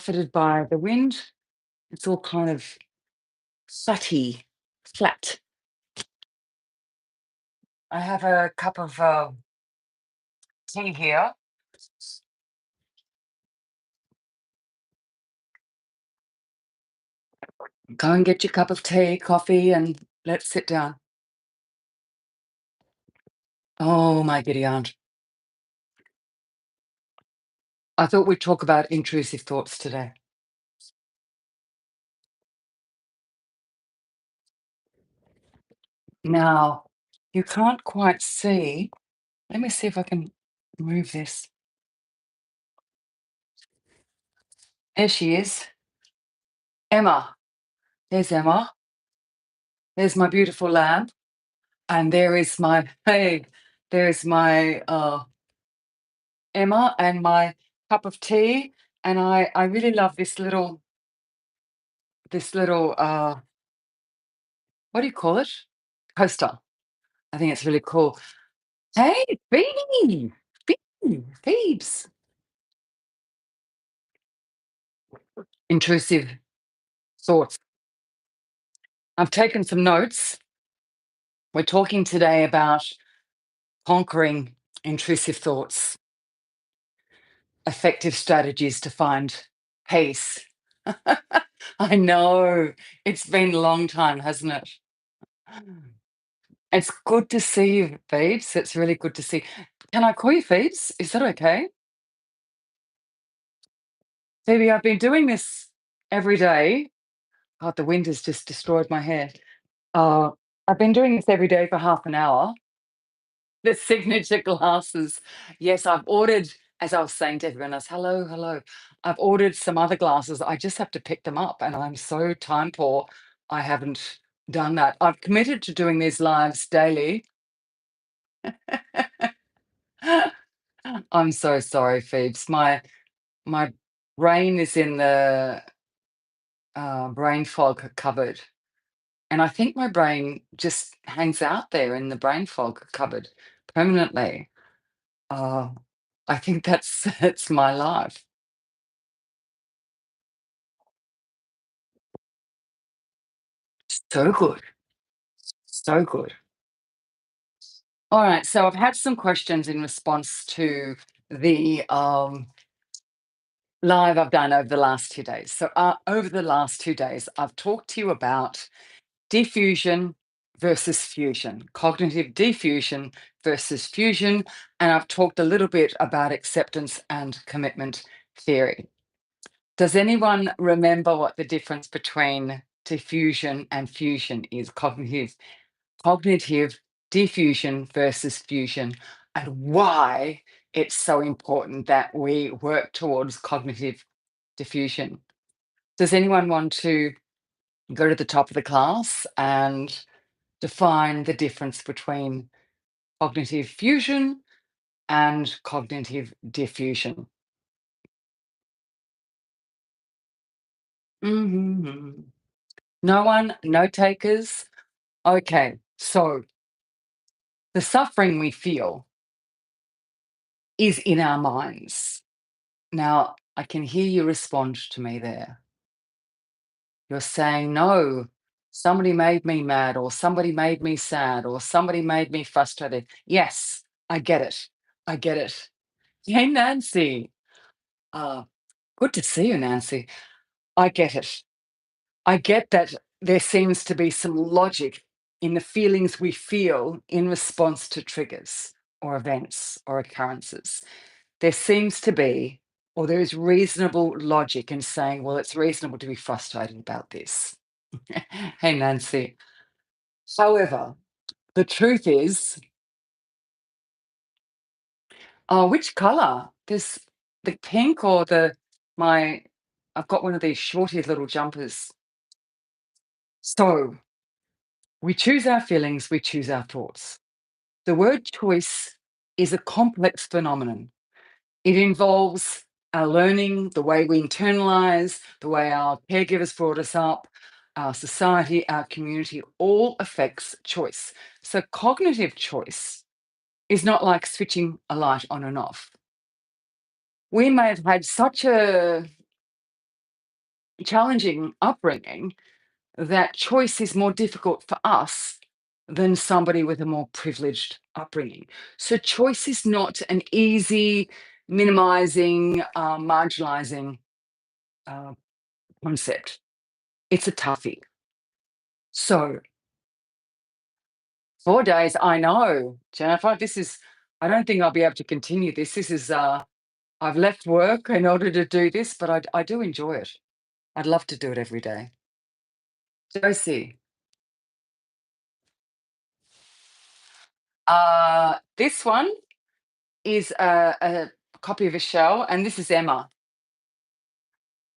buffeted by the wind. It's all kind of flatty, flat. I have a cup of tea here. Go and get your cup of tea, coffee, and let's sit down. Oh, my giddy aunt. I thought we'd talk about intrusive thoughts today. Now, you can't quite see. Let me see if I can move this. There she is. Emma. There's Emma. There's my beautiful lamb. And there is my, hey, there's my Emma and my cup of tea. And I really love this little what do you call it? Coaster. I think it's really cool. Hey, Beanie! Beanie, Phoebes. Intrusive thoughts. I've taken some notes. We're talking today about conquering intrusive thoughts, effective strategies to find peace. I know. It's been a long time, hasn't it? It's good to see you, Phoebes. It's really good to see. Can I call you Phoebes? Is that okay? Phoebe, I've been doing this every day. God, the wind has just destroyed my hair. Uh, I've been doing this every day for half an hour. The signature glasses. Yes, I've ordered, as I was saying to everyone else, hello, hello. I've ordered some other glasses. I just have to pick them up, and I'm so time poor. I haven't done that. I've committed to doing these lives daily. I'm so sorry, Phoebes. My brain is in the brain fog cupboard. And I think my brain just hangs out there in the brain fog cupboard permanently. Uh, I think that's that's my life. So good. So good. All right. So I've had some questions in response to the live I've done over the last 2 days. So over the last 2 days, I've talked to you about defusion versus fusion, cognitive defusion versus fusion. And I've talked a little bit about acceptance and commitment theory. Does anyone remember what the difference between diffusion and fusion is? Cognitive diffusion versus fusion, and why it's so important that we work towards cognitive diffusion. Does anyone want to go to the top of the class and define the difference between cognitive fusion and cognitive diffusion? Mhm. No one, no takers. Okay, so the suffering we feel is in our minds. Now, I can hear you respond to me there. You're saying, no, somebody made me mad, or somebody made me sad, or somebody made me frustrated. Yes, I get it. I get it. Hey, Nancy. Uh, Good to see you, Nancy. I get it. I get that there seems to be some logic in the feelings we feel in response to triggers or events or occurrences. There seems to be, or there is reasonable logic in saying, well, it's reasonable to be frustrated about this. Hey, Nancy. However, the truth is, oh, which color? There's the pink or my, I've got one of these shorty little jumpers. So we choose our feelings, we choose our thoughts. The word choice is a complex phenomenon. It involves our learning, the way we internalize, the way our caregivers brought us up, our society, our community, all affects choice. So, cognitive choice is not like switching a light on and off. We may have had such a challenging upbringing, that choice is more difficult for us than somebody with a more privileged upbringing. So choice is not an easy, minimizing, marginalizing uh, concept. It's a toughie. So 4 days, I know, Jennifer. I don't think I'll be able to continue this. I've left work in order to do this, but I do enjoy it. I'd love to do it every day. Josie, this one is a copy of a show, and this is Emma.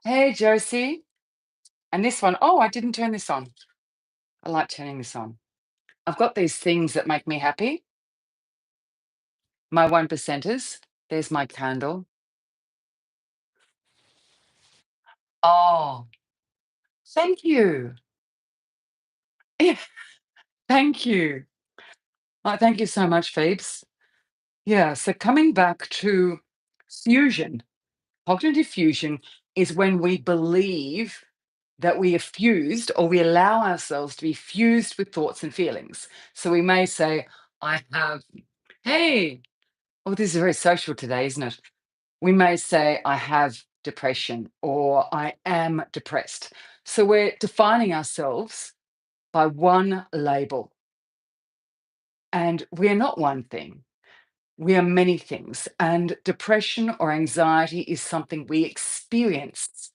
Hey, Josie. And this one, oh, I didn't turn this on. I like turning this on. I've got these things that make me happy. My one percenters. There's my candle. Oh, thank you. Yeah, thank you. Thank you so much, Phoebes. Yeah, so coming back to fusion, cognitive fusion is when we believe that we are fused or we allow ourselves to be fused with thoughts and feelings. So we may say, I have, hey, oh, this is very social today, isn't it? We may say, I have depression or I am depressed. So we're defining ourselves by one label. And we're not one thing. We are many things. And depression or anxiety is something we experience.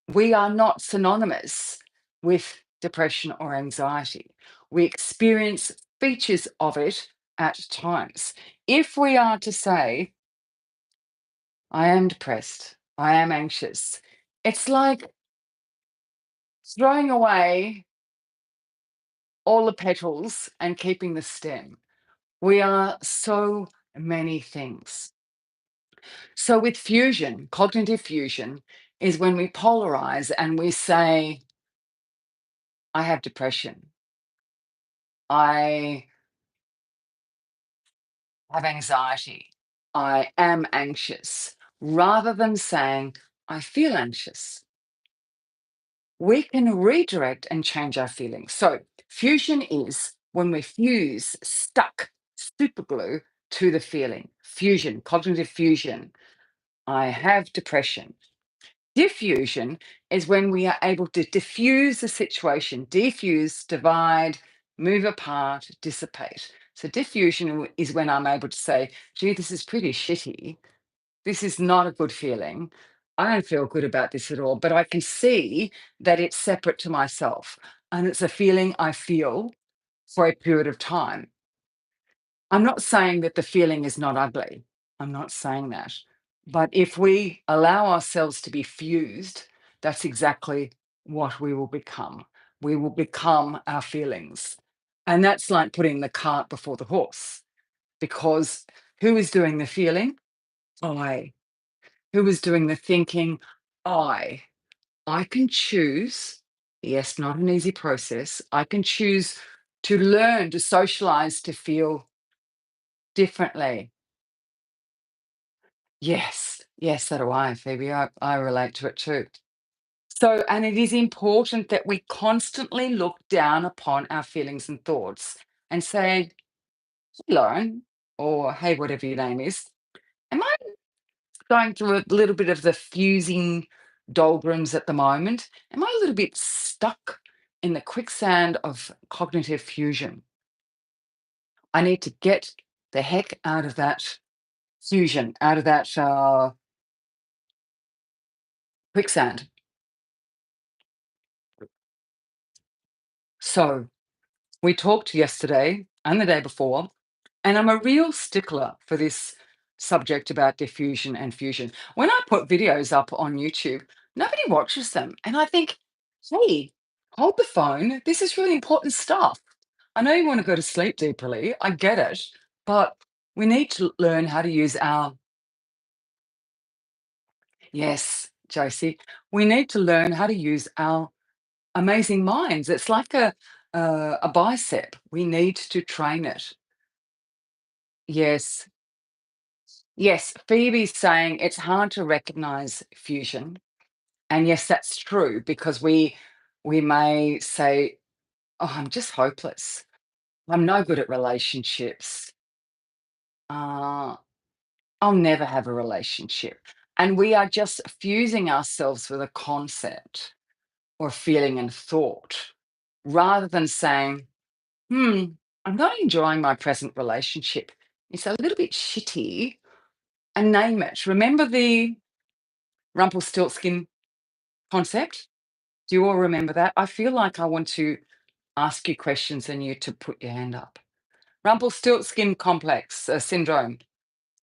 We are not synonymous with depression or anxiety. We experience features of it at times. If we are to say, I am depressed, I am anxious, it's like throwing away all the petals and keeping the stem. We are so many things. So, with fusion, cognitive fusion is when we polarize and we say, I have depression, I have anxiety, I am anxious, rather than saying, I feel anxious. We can redirect and change our feelings. So, fusion is when we fuse, stuck, super glue to the feeling. Fusion, cognitive fusion. I have depression. Diffusion is when we are able to diffuse the situation, defuse, divide, move apart, dissipate. So, diffusion is when I'm able to say, gee, this is pretty shitty. This is not a good feeling. I don't feel good about this at all, but I can see that it's separate to myself and it's a feeling I feel for a period of time. I'm not saying that the feeling is not ugly. I'm not saying that. But if we allow ourselves to be fused, that's exactly what we will become. We will become our feelings. And that's like putting the cart before the horse, because who is doing the feeling? I. Who is doing the thinking? I. I can choose, yes, not an easy process. I can choose to learn, to socialize, to feel differently. Yes, yes, so do I, Phoebe. I relate to it too. So, and it is important that we constantly look down upon our feelings and thoughts and say, hey, Lauren, or hey, whatever your name is, am I going through a little bit of the fusing doldrums at the moment? Am I a little bit stuck in the quicksand of cognitive fusion? I need to get the heck out of that fusion, out of that quicksand. So, we talked yesterday and the day before, and I'm a real stickler for this subject about diffusion and fusion. When I put videos up on YouTube, nobody watches them. And I think, hey, hold the phone. This is really important stuff. I know you want to go to sleep deeply. I get it. But we need to learn how to use our, yes, Josie, we need to learn how to use our amazing minds. It's like a bicep. We need to train it. Yes. Yes. Phoebe's saying it's hard to recognize fusion. And yes, that's true because we may say, "Oh, I'm just hopeless. I'm no good at relationships. Uh, I'll never have a relationship." And we are just fusing ourselves with a concept or feeling and thought rather than saying, I'm not enjoying my present relationship. It's a little bit shitty, and name it. Remember the Rumpelstiltskin concept? Do you all remember that? I feel like I want to ask you questions and you to put your hand up. Rumpelstiltskin complex syndrome.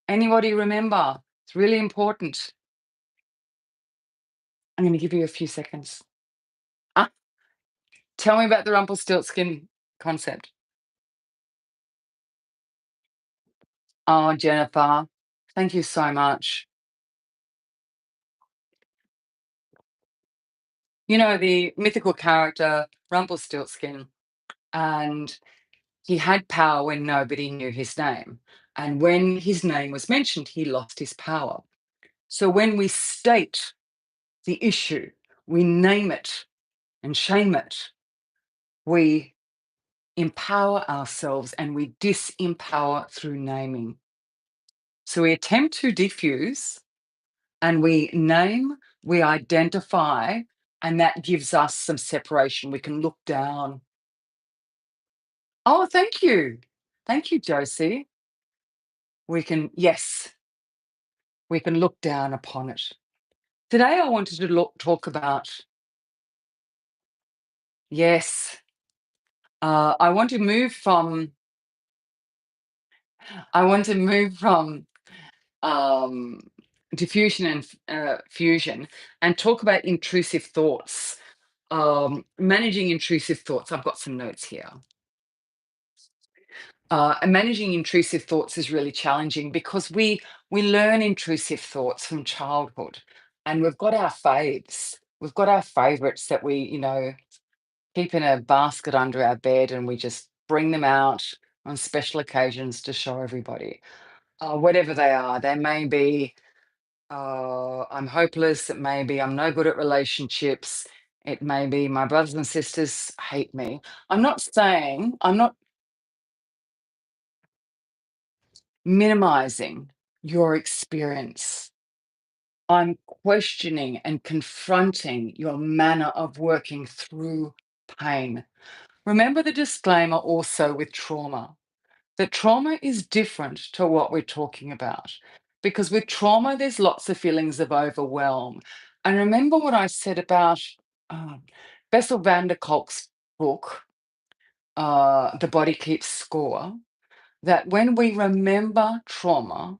Anybody remember? It's really important. I'm going to give you a few seconds. Ah, tell me about the Rumpelstiltskin concept. Oh, Jennifer, thank you so much. You know, the mythical character Rumpelstiltskin, and he had power when nobody knew his name. And when his name was mentioned, he lost his power. So when we state the issue, we name it and shame it, we empower ourselves and we disempower through naming. So we attempt to diffuse and we name, we identify, and that gives us some separation. We can look down. Oh, thank you. Thank you, Josie. We can, yes, we can look down upon it. Today, I wanted to talk about, yes, I want to move from, I want to move from um, diffusion and fusion and talk about intrusive thoughts, managing intrusive thoughts. I've got some notes here. And managing intrusive thoughts is really challenging because we learn intrusive thoughts from childhood, and we've got our faves. We've got our favorites that we, keep in a basket under our bed, and we just bring them out on special occasions to show everybody. Whatever they are, they may be, I'm hopeless. It may be I'm no good at relationships. It may be my brothers and sisters hate me. I'm not minimizing your experience. I'm questioning and confronting your manner of working through pain. Remember the disclaimer also with trauma, that trauma is different to what we're talking about. Because with trauma, there's lots of feelings of overwhelm. And remember what I said about uh, Bessel van der Kolk's book, The Body Keeps Score, that when we remember trauma,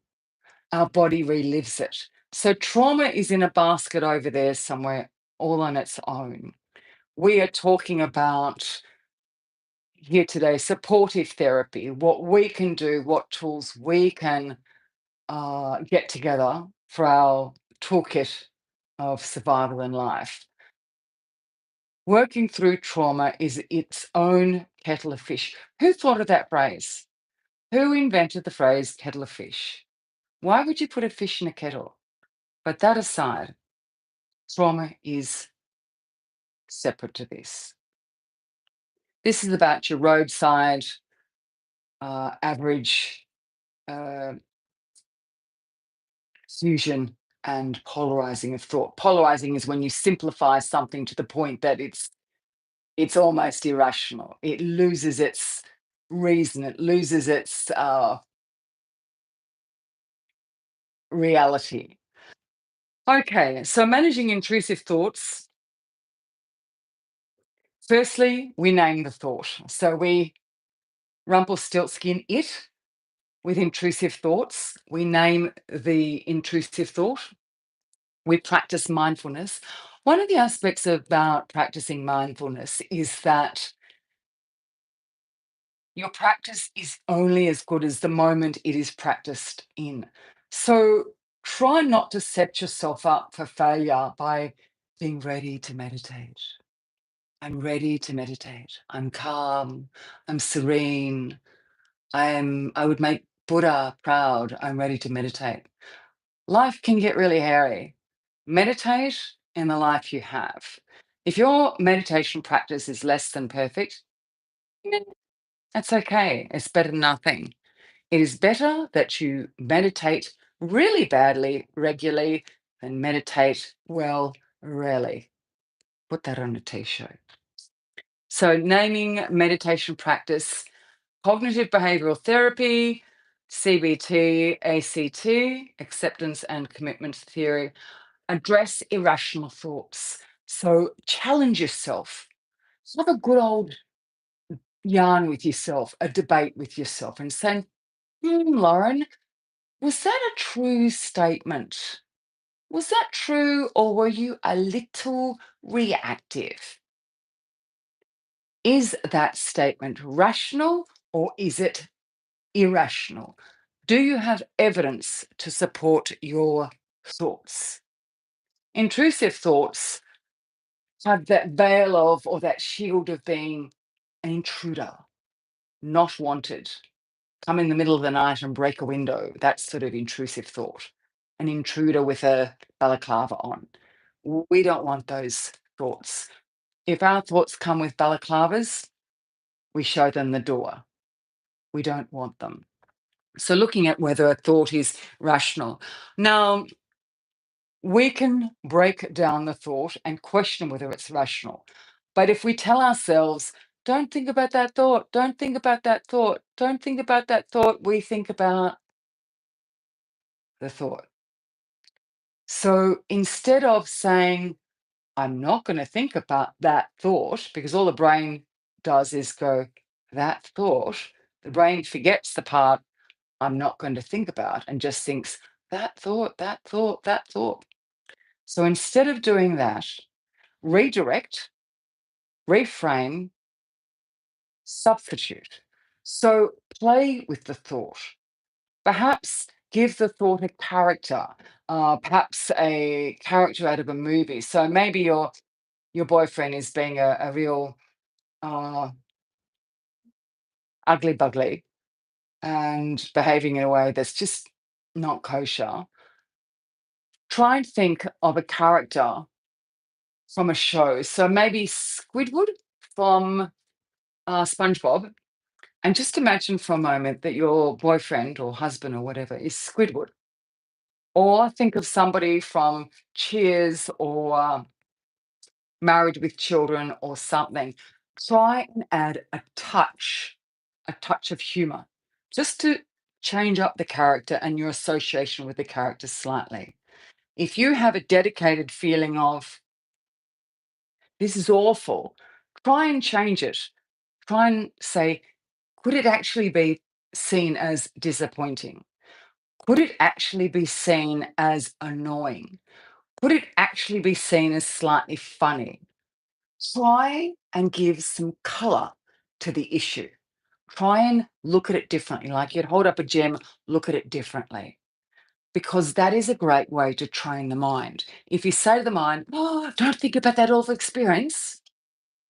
our body relives it. So trauma is in a basket over there somewhere, all on its own. We are talking about here today supportive therapy, what we can do, what tools we can get together for our toolkit of survival in life. Working through trauma is its own kettle of fish. Who thought of that phrase? Who invented the phrase kettle of fish? Why would you put a fish in a kettle? But that aside, trauma is separate to this. This is about your roadside, average uh, fusion and polarizing of thought. Polarizing is when you simplify something to the point that it's almost irrational. It loses its reason. It loses its reality. Okay, so managing intrusive thoughts. Firstly, we name the thought. So we Rumpelstiltskin it with intrusive thoughts. We name the intrusive thought. We practice mindfulness. One of the aspects about practicing mindfulness is that your practice is only as good as the moment it is practiced in. So try not to set yourself up for failure by being ready to meditate. I'm ready to meditate. I'm calm. I'm serene. I would make Buddha proud. I'm ready to meditate. Life can get really hairy. Meditate, in the life you have. If your meditation practice is less than perfect, eh, that's okay. It's better than nothing. It is better that you meditate really badly regularly than meditate well rarely. Put that on a t-shirt. So, naming meditation practice, cognitive behavioral therapy, CBT, ACT, acceptance and commitment theory, address irrational thoughts. So, challenge yourself. Have a good old yarn with yourself, a debate with yourself, and say, Lauren, was that a true statement? Was that true, or were you a little reactive? Is that statement rational or is it irrational? Do you have evidence to support your thoughts? Intrusive thoughts have that veil of, or that shield of being an intruder, not wanted, come in the middle of the night and break a window. That's sort of intrusive thought. An intruder with a balaclava on. We don't want those thoughts. If our thoughts come with balaclavas, we show them the door. We don't want them. So, looking at whether a thought is rational. Now, we can break down the thought and question whether it's rational. But if we tell ourselves, don't think about that thought, don't think about that thought, don't think about that thought, we think about the thought. So instead of saying, I'm not going to think about that thought, because all the brain does is go, that thought, the brain forgets the part I'm not going to think about and just thinks, that thought, that thought, that thought. So instead of doing that, redirect, reframe, substitute. So play with the thought. Perhaps give the thought a character, perhaps a character out of a movie. So maybe your boyfriend is being a real uh, ugly bugly and behaving in a way that's just not kosher. Try and think of a character from a show. So maybe Squidward from SpongeBob. And just imagine for a moment that your boyfriend or husband or whatever is Squidward. Or think of somebody from Cheers or Married with Children or something. Try and add a touch of humor, just to change up the character and your association with the character slightly. If you have a dedicated feeling of, this is awful, try and change it. Try and say, could it actually be seen as disappointing? Could it actually be seen as annoying? Could it actually be seen as slightly funny? Try and give some color to the issue. Try and look at it differently. Like you'd hold up a gem, look at it differently, because that is a great way to train the mind. If you say to the mind, oh, don't think about that awful experience,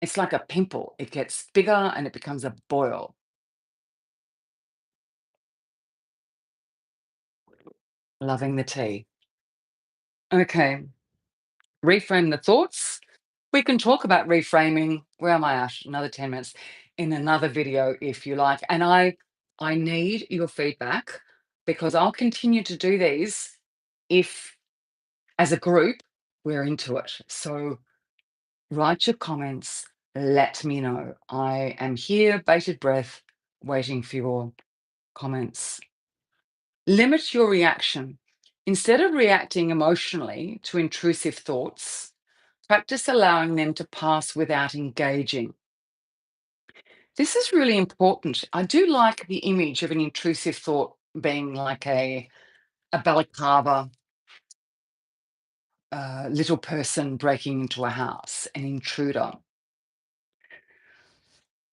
it's like a pimple. It gets bigger and it becomes a boil. Loving the tea. Okay, reframe the thoughts. We can talk about reframing. Where am I at? Another 10 minutes in another video if you like. And I need your feedback because I'll continue to do these if as a group we're into it. So write your comments, let me know. I am here, bated breath, waiting for your comments. Limit your reaction. Instead of reacting emotionally to intrusive thoughts, practice allowing them to pass without engaging. This is really important. I do like the image of an intrusive thought being like a balaclava little person breaking into a house, an intruder.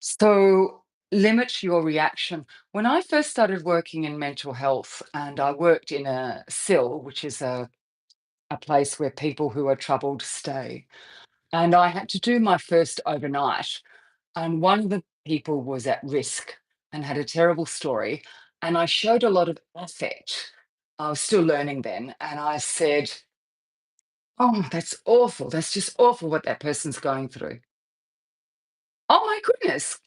So limit your reaction. When I first started working in mental health, and I worked in a CIL, which is a place where people who are troubled stay, and I had to do my first overnight. And one of the people was at risk and had a terrible story. And I showed a lot of affect. I was still learning then. And I said, Oh, that's awful. That's just awful what that person's going through. Oh my goodness.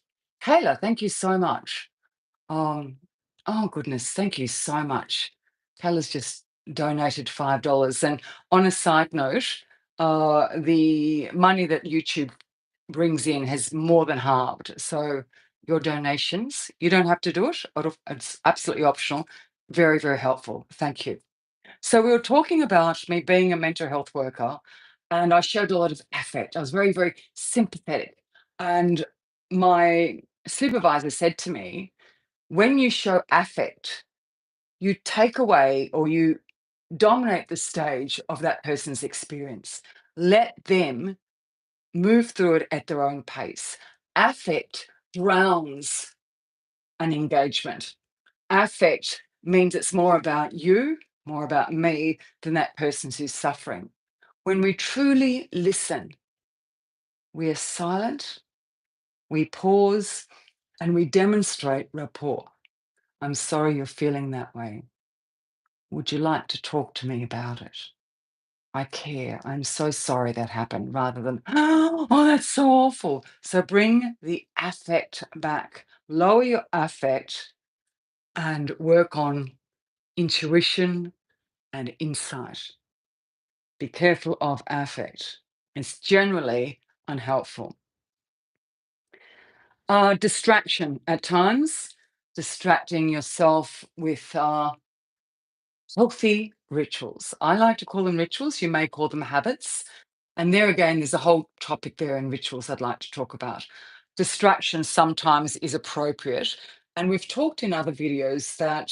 Kayla, thank you so much. Um, oh goodness, thank you so much. Kayla's just donated $5. And on a side note, the money that YouTube brings in has more than halved. So your donations, you don't have to do it. It's absolutely optional. Very, very helpful. Thank you. So we were talking about me being a mental health worker, and I showed a lot of affect. I was very, very sympathetic. And my supervisor said to me, when you show affect, you take away or you dominate the stage of that person's experience. Let them move through it at their own pace. Affect drowns an engagement. Affect means it's more about you, more about me than that person who's suffering. When we truly listen, we are silent, we pause, and we demonstrate rapport. I'm sorry you're feeling that way. Would you like to talk to me about it? I care. I'm so sorry that happened rather than, oh, that's so awful. So bring the affect back. Lower your affect and work on intuition and insight. Be careful of affect. It's generally unhelpful. Distraction at times, distracting yourself with healthy rituals. I like to call them rituals. You may call them habits. And there again, there's a whole topic there in rituals I'd like to talk about. Distraction sometimes is appropriate. And we've talked in other videos that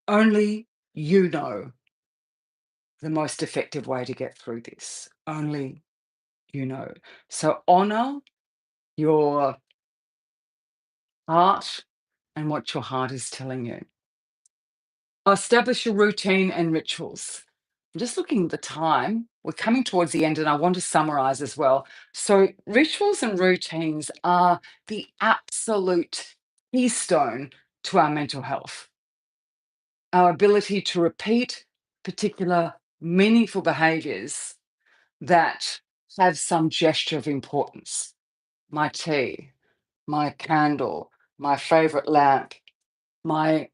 only you know the most effective way to get through this. Only you know. So honor your heart and what your heart is telling you. Establish your routine and rituals. I'm just looking at the time. We're coming towards the end, and I want to summarize as well. So, rituals and routines are the absolute keystone to our mental health. Our ability to repeat particular meaningful behaviors that have some gesture of importance. My tea, my candle, my favorite lamp, my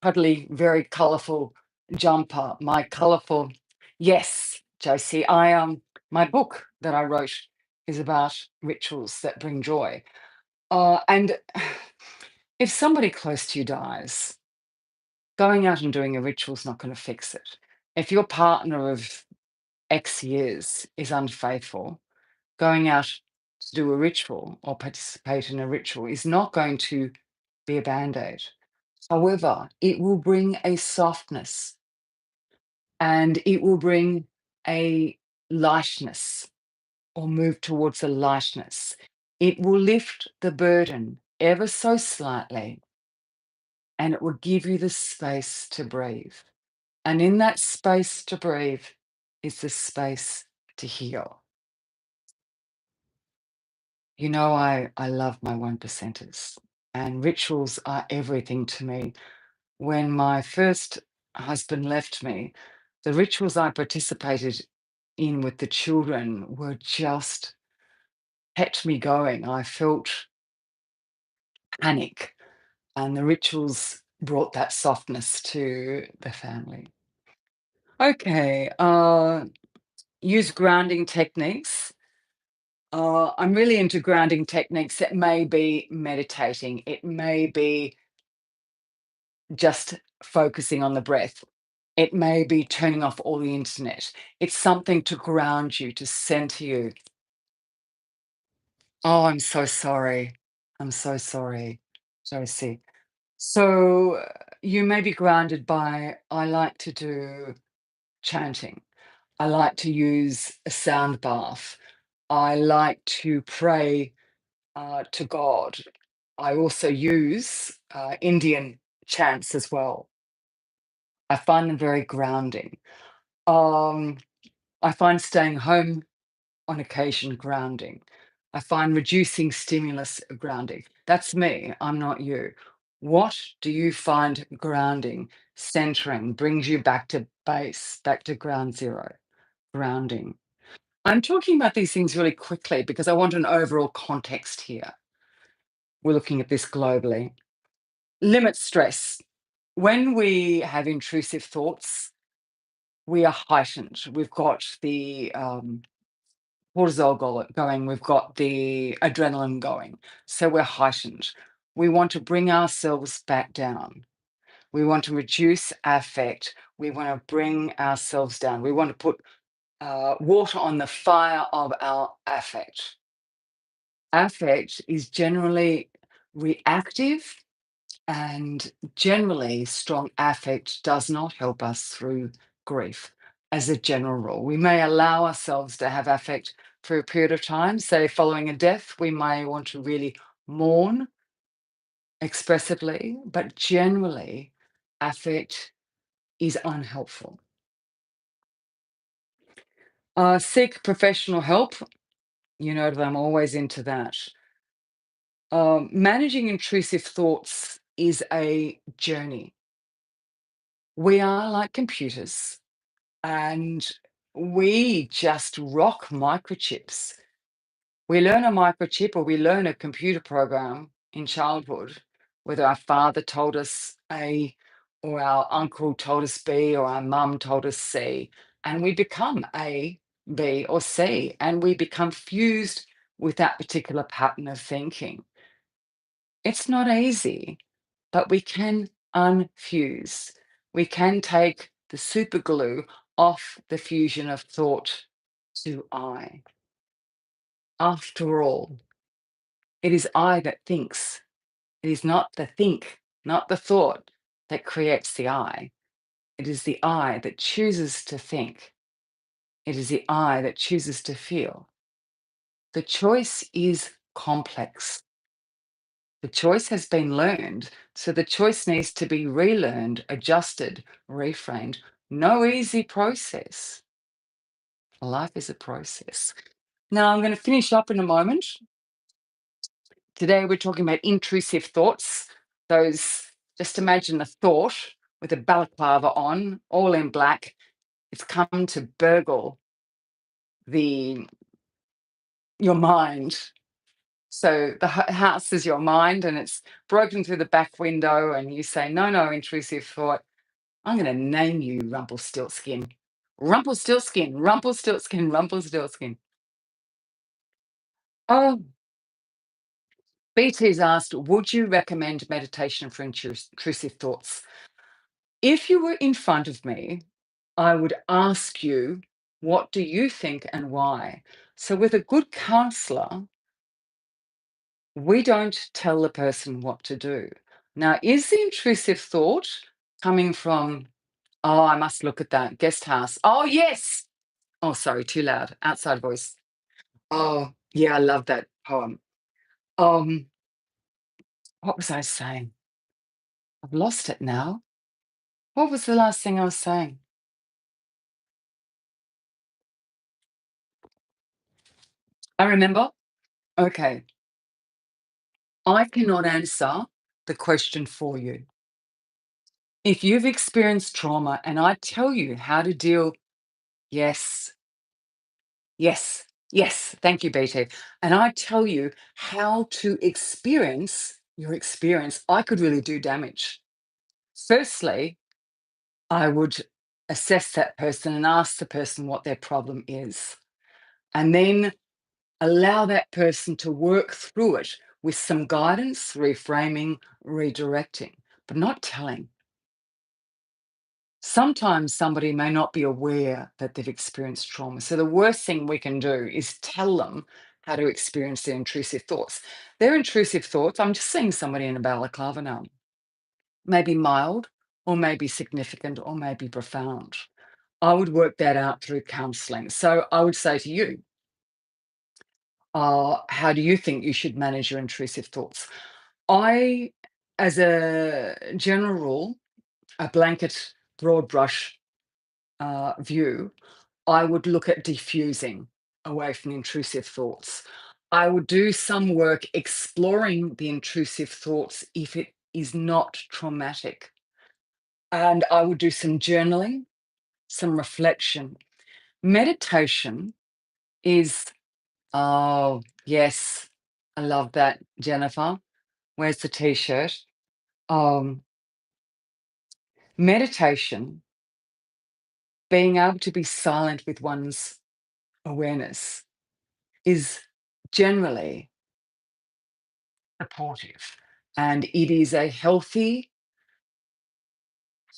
cuddly, very colorful jumper, my colorful, yes, Josie, my book that I wrote is about rituals that bring joy. And if somebody close to you dies, going out and doing a ritual is not going to fix it. If your partner of X years is unfaithful, going out to do a ritual or participate in a ritual is not going to be a band aid. However, it will bring a softness and it will bring a lightness or move towards a lightness. It will lift the burden ever so slightly and it will give you the space to breathe. And in that space to breathe is the space to heal. You know, I love my one percenters, and rituals are everything to me. When my first husband left me, the rituals I participated in with the children were just kept me going. I felt panic, and the rituals brought that softness to the family. Okay, use grounding techniques. I'm really into grounding techniques. It may be meditating, it may be just focusing on the breath. It may be turning off all the internet. It's something to ground you, to center you. Oh, I'm so sorry. I'm so sorry, Josie. So you may be grounded by, I like to do chanting. I like to use a sound bath. I like to pray to God. I also use Indian chants as well. I find them very grounding. Um, I find staying home on occasion grounding. I find reducing stimulus grounding. That's me. I'm not you. What do you find grounding, centering, brings you back to base, back to ground zero? grounding. I'm talking about these things really quickly because I want an overall context here. We're looking at this globally. Limit stress. When we have intrusive thoughts, we are heightened. We've got the cortisol going, we've got the adrenaline going. So we're heightened. We want to bring ourselves back down. We want to reduce affect. We want to bring ourselves down. We want to put water on the fire of our affect. Affect is generally reactive, and generally, strong affect does not help us through grief as a general rule. We may allow ourselves to have affect for a period of time. Say, following a death, we may want to really mourn expressively, but generally, affect is unhelpful. Seek professional help. You know that I'm always into that. Managing intrusive thoughts is a journey. We are like computers, and we just rock microchips. We learn a microchip or we learn a computer program in childhood, whether our father told us A, or our uncle told us B, or our mum told us C, and we become A, B, or C, and we become fused with that particular pattern of thinking. It's not easy, but we can unfuse. We can take the super glue off the fusion of thought to I. After all, it is I that thinks. It is not the think, not the thought that creates the I. It is the I that chooses to think. It is the I that chooses to feel. The choice is complex. The choice has been learned, so the choice needs to be relearned, adjusted, reframed. No easy process. Life is a process. Now, I'm going to finish up in a moment. Today, we're talking about intrusive thoughts. Those, just imagine a thought with a balaclava on, all in black. It's come to burgle the your mind. So the house is your mind, and it's broken through the back window, and you say, "No, no, intrusive thought. I'm going to name you Rumpelstiltskin. Rumpelstiltskin, Rumpelstiltskin, Rumpelstiltskin." Oh, BT's asked, would you recommend meditation for intrusive thoughts? If you were in front of me, I would ask you, what do you think and why? So, with a good counselor, we don't tell the person what to do. Now, is the intrusive thought coming from, oh, I must look at that guest house? Oh, yes. Oh, sorry, too loud. Outside voice. Oh, yeah, I love that poem. Um, what was I saying? I've lost it now. What was the last thing I was saying? I remember. Okay. I cannot answer the question for you. If you've experienced trauma and I tell you how to deal, yes, yes, yes, thank you, BT. And I tell you how to experience your experience, I could really do damage. Firstly, I would assess that person and ask the person what their problem is. And then allow that person to work through it with some guidance, reframing, redirecting, but not telling. Sometimes somebody may not be aware that they've experienced trauma. So the worst thing we can do is tell them how to experience their intrusive thoughts. Their intrusive thoughts, I'm just seeing somebody in a balaclava now, maybe mild, or maybe significant, or maybe profound. I would work that out through counselling. So I would say to you, how do you think you should manage your intrusive thoughts? I, as a general rule, a blanket, broad brush view, I would look at diffusing away from intrusive thoughts. I would do some work exploring the intrusive thoughts if it is not traumatic. And I would do some journaling, some reflection. Meditation is, oh, yes, I love that, Jennifer. Where's the t-shirt? Um, Meditation, being able to be silent with one's awareness, is generally supportive. And it is a healthy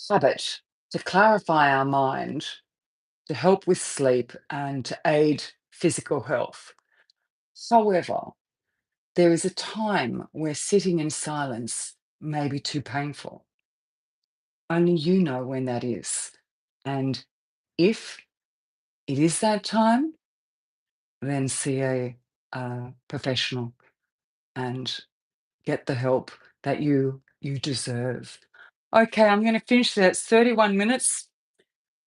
habit to clarify our mind, to help with sleep, and to aid physical health. However, there is a time where sitting in silence may be too painful. Only you know when that is. And if it is that time, then see a professional and get the help that you deserve. Okay, I'm going to finish that. It's 31 minutes.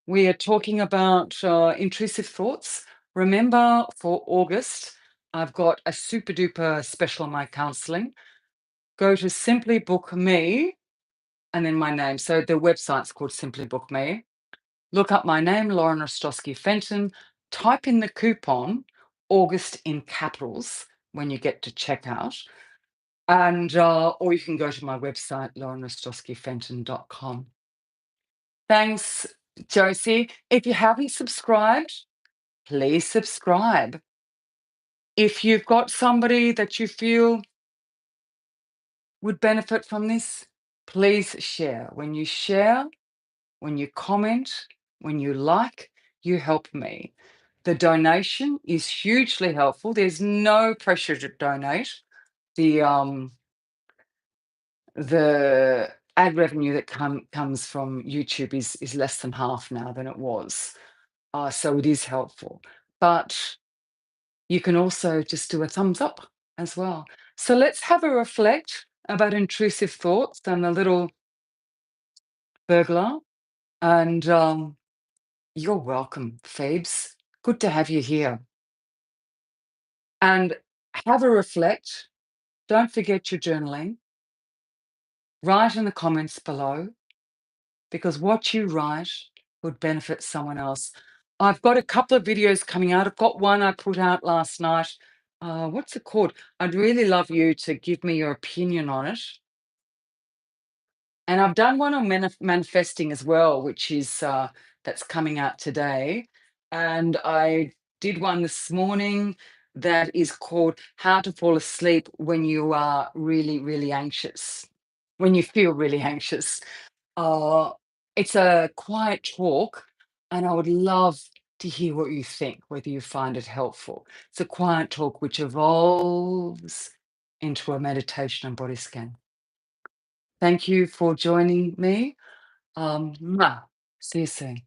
We are talking about intrusive thoughts. Remember, for August, I've got a super duper special on my counselling. Go to Simply Book Me and then my name. So the website's called Simply Book Me. Look up my name, Lauren Ostrowski Fenton. Type in the coupon August in capitals when you get to checkout. And or you can go to my website, laurenostrowskifenton.com. Thanks, Josie. If you haven't subscribed, please subscribe. If you've got somebody that you feel would benefit from this, please share. When you share, when you comment, when you like, you help me. The donation is hugely helpful. There's no pressure to donate. The ad revenue that comes from YouTube is less than half now than it was. So it is helpful. But you can also just do a thumbs up as well. So let's have a reflect about intrusive thoughts and the little burglar. And you're welcome, Phoebes. Good to have you here. And have a reflect. Don't forget your journaling. Write in the comments below, because what you write would benefit someone else. I've got a couple of videos coming out. I've got one I put out last night. What's it called? I'd really love you to give me your opinion on it. And I've done one on manifesting as well, which is that's coming out today. And I did one this morning that is called How to Fall Asleep When You Are Really, Really Anxious, when you feel really anxious. Uh, it's a quiet talk, and I would love to hear what you think, whether you find it helpful. It's a quiet talk which evolves into a meditation and body scan. Thank you for joining me. Mwah. See you soon.